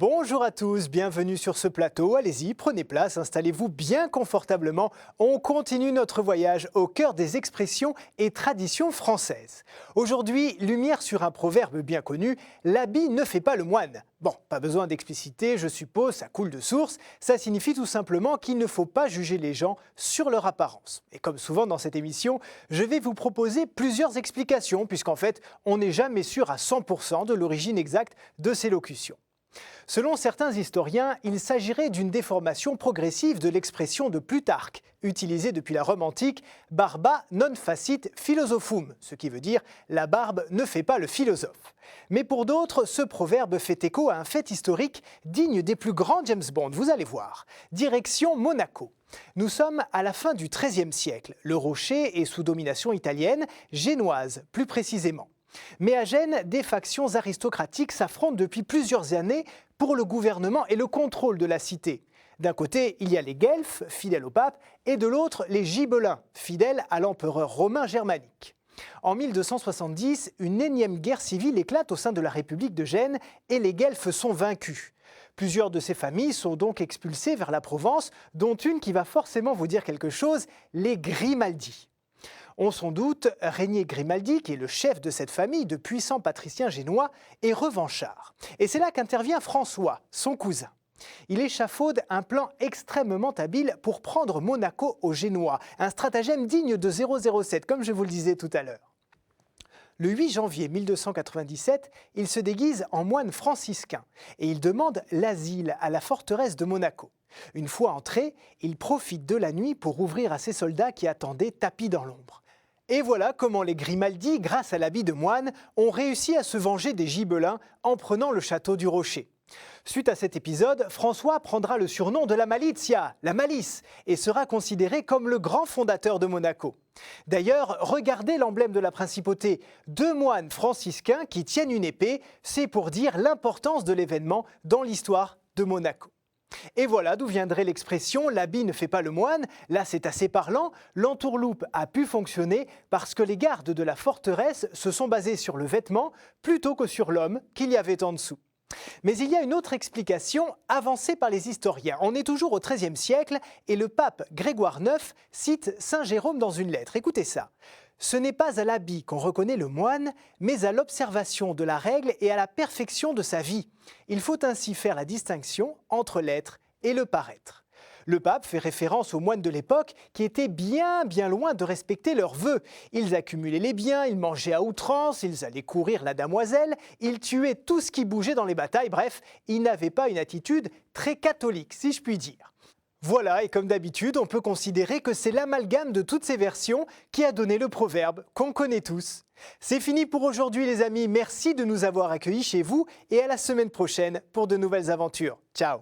Bonjour à tous, bienvenue sur ce plateau. Allez-y, prenez place, installez-vous bien confortablement. On continue notre voyage au cœur des expressions et traditions françaises. Aujourd'hui, lumière sur un proverbe bien connu, l'habit ne fait pas le moine. Bon, pas besoin d'expliciter, je suppose, ça coule de source. Ça signifie tout simplement qu'il ne faut pas juger les gens sur leur apparence. Et comme souvent dans cette émission, je vais vous proposer plusieurs explications, puisqu'en fait, on n'est jamais sûr à 100% de l'origine exacte de ces locutions. Selon certains historiens, il s'agirait d'une déformation progressive de l'expression de Plutarque, utilisée depuis la Rome antique, barba non facit philosophum, ce qui veut dire la barbe ne fait pas le philosophe. Mais pour d'autres, ce proverbe fait écho à un fait historique digne des plus grands James Bond, vous allez voir. Direction Monaco. Nous sommes à la fin du XIIIe siècle. Le Rocher est sous domination italienne, génoise plus précisément. Mais à Gênes, des factions aristocratiques s'affrontent depuis plusieurs années pour le gouvernement et le contrôle de la cité. D'un côté, il y a les Guelfes, fidèles au pape, et de l'autre, les Gibelins, fidèles à l'empereur romain germanique. En 1270, une énième guerre civile éclate au sein de la République de Gênes et les Guelfes sont vaincus. Plusieurs de ces familles sont donc expulsées vers la Provence, dont une qui va forcément vous dire quelque chose, les Grimaldi. On s'en doute, Régnier Grimaldi, qui est le chef de cette famille de puissants patriciens génois, est revanchard. Et c'est là qu'intervient François, son cousin. Il échafaude un plan extrêmement habile pour prendre Monaco aux Génois, un stratagème digne de 007, comme je vous le disais tout à l'heure. Le 8 janvier 1297, il se déguise en moine franciscain et il demande l'asile à la forteresse de Monaco. Une fois entré, il profite de la nuit pour ouvrir à ses soldats qui attendaient tapis dans l'ombre. Et voilà comment les Grimaldi, grâce à l'habit de moine, ont réussi à se venger des Gibelins en prenant le château du Rocher. Suite à cet épisode, François prendra le surnom de la Malizia, la malice, et sera considéré comme le grand fondateur de Monaco. D'ailleurs, regardez l'emblème de la principauté, deux moines franciscains qui tiennent une épée, c'est pour dire l'importance de l'événement dans l'histoire de Monaco. Et voilà d'où viendrait l'expression « l'habit ne fait pas le moine ». Là, c'est assez parlant. L'entourloupe a pu fonctionner parce que les gardes de la forteresse se sont basés sur le vêtement plutôt que sur l'homme qu'il y avait en dessous. Mais il y a une autre explication avancée par les historiens. On est toujours au XIIIe siècle et le pape Grégoire IX cite Saint Jérôme dans une lettre. Écoutez ça. Ce n'est pas à l'habit qu'on reconnaît le moine, mais à l'observation de la règle et à la perfection de sa vie. Il faut ainsi faire la distinction entre l'être et le paraître. Le pape fait référence aux moines de l'époque qui étaient bien loin de respecter leurs vœux. Ils accumulaient les biens, ils mangeaient à outrance, ils allaient courir la damoiselle, ils tuaient tout ce qui bougeait dans les batailles, bref, ils n'avaient pas une attitude très catholique, si je puis dire. Voilà, et comme d'habitude, on peut considérer que c'est l'amalgame de toutes ces versions qui a donné le proverbe qu'on connaît tous. C'est fini pour aujourd'hui les amis, merci de nous avoir accueillis chez vous et à la semaine prochaine pour de nouvelles aventures. Ciao!